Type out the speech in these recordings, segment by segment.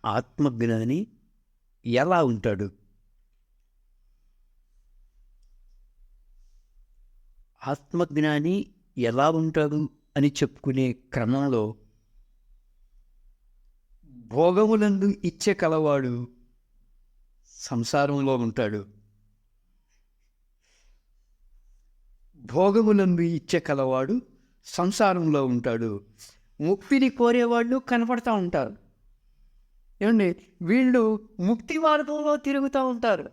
ఆత్మజ్ఞాని ఎలా ఉంటాడు? ఆత్మజ్ఞాని ఎలా ఉంటాడు అని చెప్పుకునే క్రమంలో భోగములందు ఇచ్చే కలవాడు సంసారంలో ఉంటాడు. భోగములందు ఇచ్చే కలవాడు సంసారంలో ఉంటాడు. ముక్తిని కోరేవాళ్ళు కనపడతా ఉంటారు. ఏమండి, వీళ్ళు ముక్తి మార్గంలో తిరుగుతూ ఉంటారు.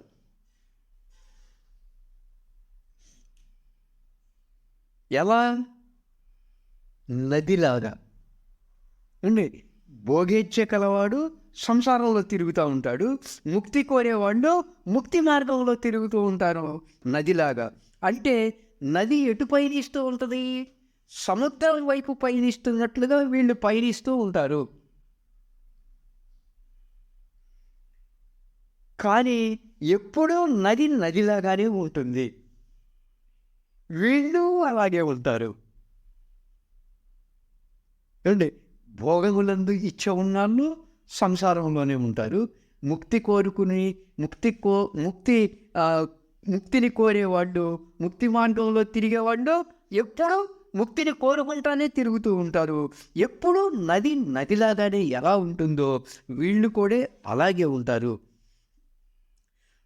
ఎలా? నదిలాగా. అండి, భోగేచ్ఛ కలవాడు సంసారంలో తిరుగుతూ ఉంటాడు. ముక్తి కోరేవాళ్ళు ముక్తి మార్గంలో తిరుగుతూ ఉంటారు నదిలాగా. అంటే నది ఎటు పయనిస్తూ ఉంటుంది? సముద్రం వైపు పయనిస్తున్నట్లుగా వీళ్ళు పయనిస్తూ ఉంటారు. కానీ ఎప్పుడూ నది నదిలాగానే ఉంటుంది. వీళ్ళు అలాగే ఉంటారు. ఏమండి, భోగములందు ఇచ్చ ఉన్నాళ్ళు సంసారంలోనే ఉంటారు. ముక్తి కోరుకుని ముక్తిని కోరేవాళ్ళు, ముక్తి మార్గంలో తిరిగేవాళ్ళు ఎప్పుడూ ముక్తిని కోరుకుంటానే తిరుగుతూ ఉంటారు. ఎప్పుడూ నది నదిలాగానే ఎలా ఉంటుందో వీళ్ళు కూడా అలాగే ఉంటారు.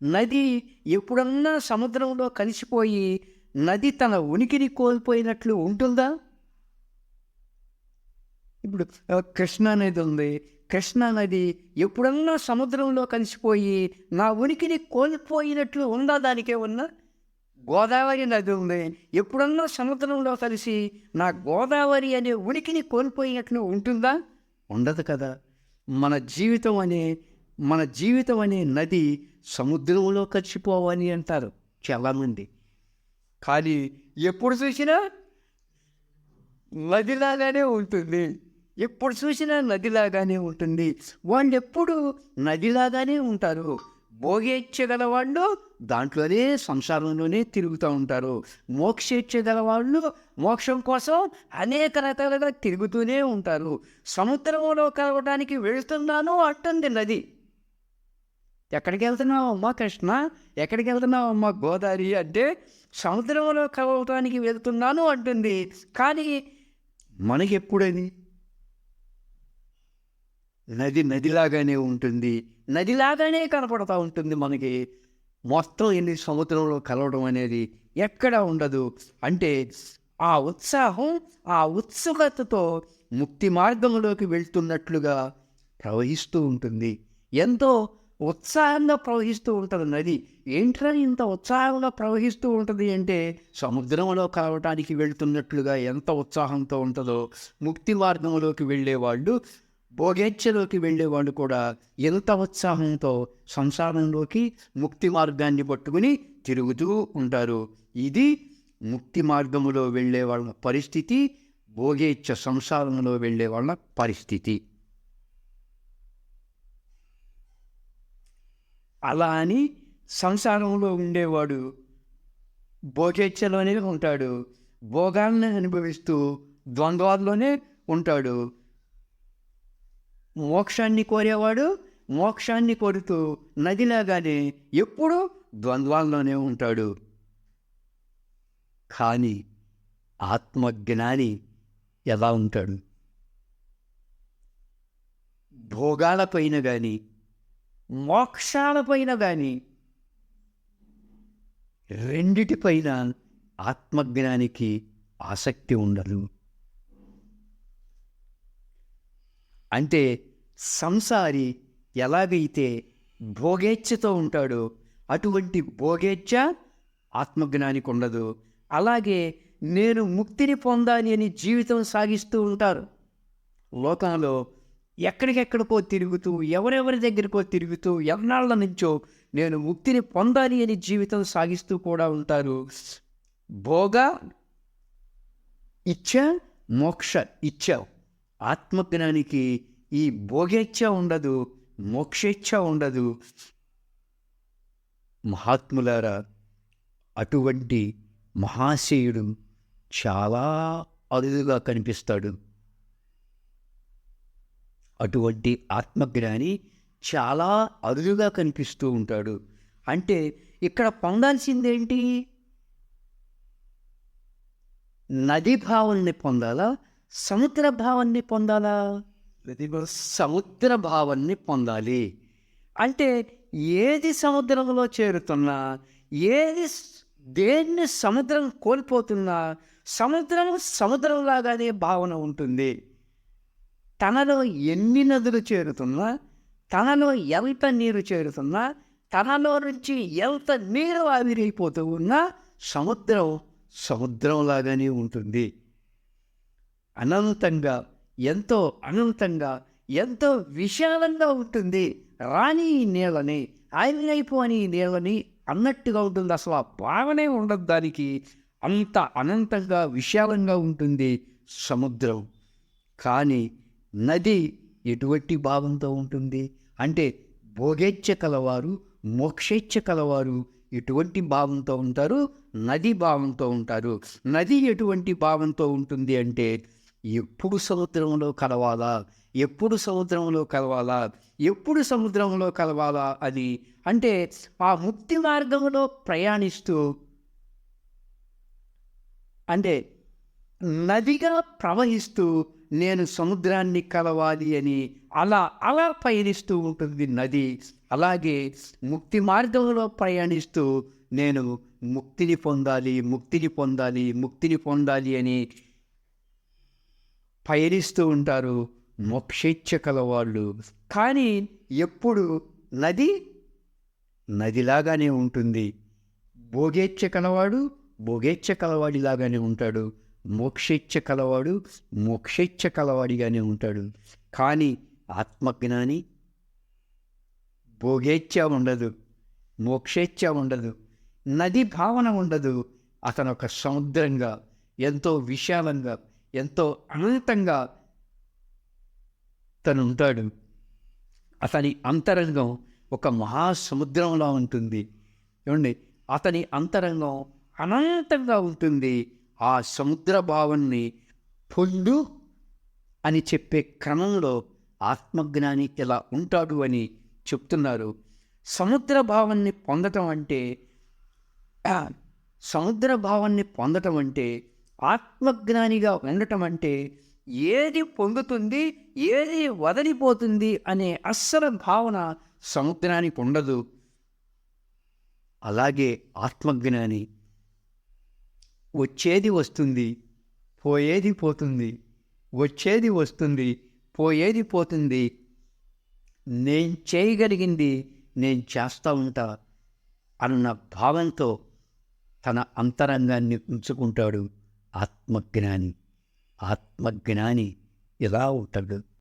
నది ఎప్పుడన్నా సముద్రంలో కలిసిపోయి నది తన ఉనికిని కోల్పోయినట్లు ఉంటుందా? ఇప్పుడు కృష్ణా నది ఉంది. కృష్ణా నది ఎప్పుడన్నా సముద్రంలో కలిసిపోయి నా ఉనికిని కోల్పోయినట్లు ఉందా? దానికేమన్నా? గోదావరి నది ఉంది. ఎప్పుడన్నా సముద్రంలో కలిసి నా గోదావరి అనే ఉనికిని కోల్పోయినట్లు ఉంటుందా? ఉండదు కదా. మన జీవితం అనే నది సముద్రంలో కలిసిపోవని అంటారు చాలామంది. కానీ ఎప్పుడు చూసినా నదిలాగానే ఉంటుంది. ఎప్పుడు చూసినా నదిలాగానే ఉంటుంది. వాళ్ళు ఎప్పుడు నదిలాగానే ఉంటారు. భోగేచ్ఛగల వాళ్ళు దాంట్లోనే సంసారంలోనే తిరుగుతూ ఉంటారు. మోక్షేచ్ఛగల వాళ్ళు మోక్షం కోసం అనేక రకాలుగా తిరుగుతూనే ఉంటారు. సముద్రంలో కలవడానికి వెళ్తున్నాను అంటుంది నది. ఎక్కడికి వెళ్తున్నావు అమ్మా కృష్ణ? ఎక్కడికి వెళ్తున్నావు అమ్మా గోదావరి అంటే సముద్రంలో కలవటానికి వెళ్తున్నాను అంటుంది. కానీ మనకి ఎప్పుడని నది నదిలాగానే ఉంటుంది. నదిలాగానే కనపడతా ఉంటుంది మనకి. మొత్తం ఎన్ని సముద్రంలో కలవడం అనేది ఎక్కడా ఉండదు. అంటే ఆ ఉత్సాహం, ఆ ఉత్సుకతతో ముక్తి మార్గంలోకి వెళ్తున్నట్లుగా ప్రవహిస్తూ ఉంటుంది. ఎంతో ఉత్సాహంగా ప్రవహిస్తూ ఉంటుంది నది. ఏంట్రా ఇంత ఉత్సాహంగా ప్రవహిస్తూ ఉంటుంది అంటే సముద్రంలో కలవటానికి వెళ్తున్నట్లుగా ఎంత ఉత్సాహంతో ఉంటుందో ముక్తి మార్గంలోకి వెళ్ళేవాళ్ళు, భోగేచ్ఛలోకి వెళ్ళేవాళ్ళు కూడా ఎంత ఉత్సాహంతో సంసారంలోకి ముక్తి మార్గాన్ని పట్టుకుని తిరుగుతూ ఉంటారు. ఇది ముక్తి మార్గములో వెళ్ళే వాళ్ళ పరిస్థితి, భోగేచ్ఛ సంసారంలో వెళ్ళే వాళ్ళ పరిస్థితి. అలా అని సంసారంలో ఉండేవాడు భోగేచ్ఛలోనే ఉంటాడు. భోగాల్ని అనుభవిస్తూ ద్వంద్వాల్లోనే ఉంటాడు. మోక్షాన్ని కోరేవాడు మోక్షాన్ని కోరుతూ నదిలాగానే ఎప్పుడూ ద్వంద్వాల్లోనే ఉంటాడు. కానీ ఆత్మజ్ఞాని ఎలా ఉంటాడు? భోగాలపైన కానీ మోక్షాలపైన కానీ రెండిటిపైన ఆత్మజ్ఞానికి ఆసక్తి ఉండదు. అంటే సంసారి ఎలాగైతే భోగేచ్ఛతో ఉంటాడో అటువంటి భోగేచ్ఛ ఆత్మజ్ఞానికి ఉండదు. అలాగే నేను ముక్తిని పొందాలి అని జీవితం సాగిస్తూ ఉంటారు. లోకంలో ఎక్కడికెక్కడికో తిరుగుతూ, ఎవరెవరి దగ్గరికో తిరుగుతూ, ఎన్నాళ్ళ నుంచో నేను ముక్తిని పొందాలి అని జీవితం సాగిస్తూ కూడా ఉంటారు. భోగ ఇచ్చ, మోక్ష ఇచ్చ. ఆత్మజ్ఞానికి ఈ భోగేచ్ఛ ఉండదు, మోక్షేచ్ఛ ఉండదు. మహాత్ములారా, అటువంటి మహాశయుడు చాలా అరుదుగా కనిపిస్తాడు. అటువంటి ఆత్మజ్ఞాని చాలా అరుదుగా కనిపిస్తూ ఉంటాడు. అంటే ఇక్కడ పొందాల్సిందేంటి? నది భావాన్ని పొందాలా? సముద్ర భావాన్ని పొందాలా? సముద్ర భావాన్ని పొందాలి. అంటే ఏది సముద్రంలో చేరుతున్నా, ఏది దేన్ని సముద్రం కోల్పోతున్నా, సముద్రం సముద్రంలాగానే భావన ఉంటుంది. తనలో ఎన్ని నదులు చేరుతున్నా, తనలో ఎంత నీరు చేరుతున్నా, తనలో నుంచి ఎంత నీరు ఆవిరైపోతూ ఉన్నా సముద్రం సముద్రంలాగానే ఉంటుంది. అనంతంగా, ఎంతో అనంతంగా, ఎంతో విశాలంగా ఉంటుంది. రాని ఈ నీళ్ళని, ఆవిరైపోని ఈ నీళ్ళని అన్నట్టుగా ఉంటుంది. అసలు ఆ భావనే ఉండదు దానికి. అంత అనంతంగా విశాలంగా ఉంటుంది సముద్రం. కానీ నది ఎటువంటి భావంతో ఉంటుంది అంటే భోగేచ్ఛ కలవారు, మోక్షేచ్ఛ కలవారు ఎటువంటి భావంతో ఉంటారు? నది భావంతో ఉంటారు. నది ఎటువంటి భావంతో ఉంటుంది అంటే ఎప్పుడు సముద్రంలో కలవాలా, ఎప్పుడు సముద్రంలో కలవాలా, ఎప్పుడు సముద్రంలో కలవాలా అని. అంటే ఆ ముక్తి మార్గంలో ప్రయాణిస్తూ, అంటే నదిగా ప్రవహిస్తూ నేను సముద్రాన్ని కలవాలి అని అలా అలా పయనిస్తూ ఉంటుంది నది. అలాగే ముక్తి మార్గంలో ప్రయాణిస్తూ నేను ముక్తిని పొందాలి, ముక్తిని పొందాలి, ముక్తిని పొందాలి అని పయనిస్తూ ఉంటారు మోక్షేచ్ఛ కలవాళ్ళు. కానీ ఎప్పుడు నది నదిలాగానే ఉంటుంది. భోగేచ్ఛ కలవాడు భోగేచ్ఛ కలవాడిలాగానే ఉంటాడు. మోక్షేచ్ఛ కలవాడు మోక్షేచ్ఛ కలవాడిగానే ఉంటాడు. కానీ ఆత్మజ్ఞాని భోగేచ్ఛ ఉండదు, మోక్షేచ్ఛ ఉండదు, నది భావన ఉండదు. అతను ఒక సముద్రంగా, ఎంతో విశాలంగా, ఎంతో అనంతంగా తను ఉంటాడు. అతని అంతరంగం ఒక మహాసముద్రంలా ఉంటుంది. ఏమండి, అతని అంతరంగం అనంతంగా ఉంటుంది. ఆ సముద్ర భావాన్ని పొందు అని చెప్పే క్రమంలో ఆత్మజ్ఞాని ఇలా ఉంటాడు అని చెప్తున్నారు. సముద్ర భావాన్ని పొందటం అంటే, సముద్ర భావాన్ని పొందటం అంటే, ఆత్మజ్ఞానిగా ఉండటం అంటే ఏది పొందుతుంది, ఏది వదిలిపోతుంది అనే అస్సలు భావన సముద్రానికి ఉండదు. అలాగే ఆత్మజ్ఞాని వచ్చేది వస్తుంది, పోయేది పోతుంది, వచ్చేది వస్తుంది, పోయేది పోతుంది, నేను చేయగలిగింది నేను చేస్తూ ఉంటా అన్న భావంతో తన అంతరంగాన్ని ఉంచుకుంటాడు ఆత్మజ్ఞాని. ఆత్మజ్ఞాని ఇలా ఉంటాడు.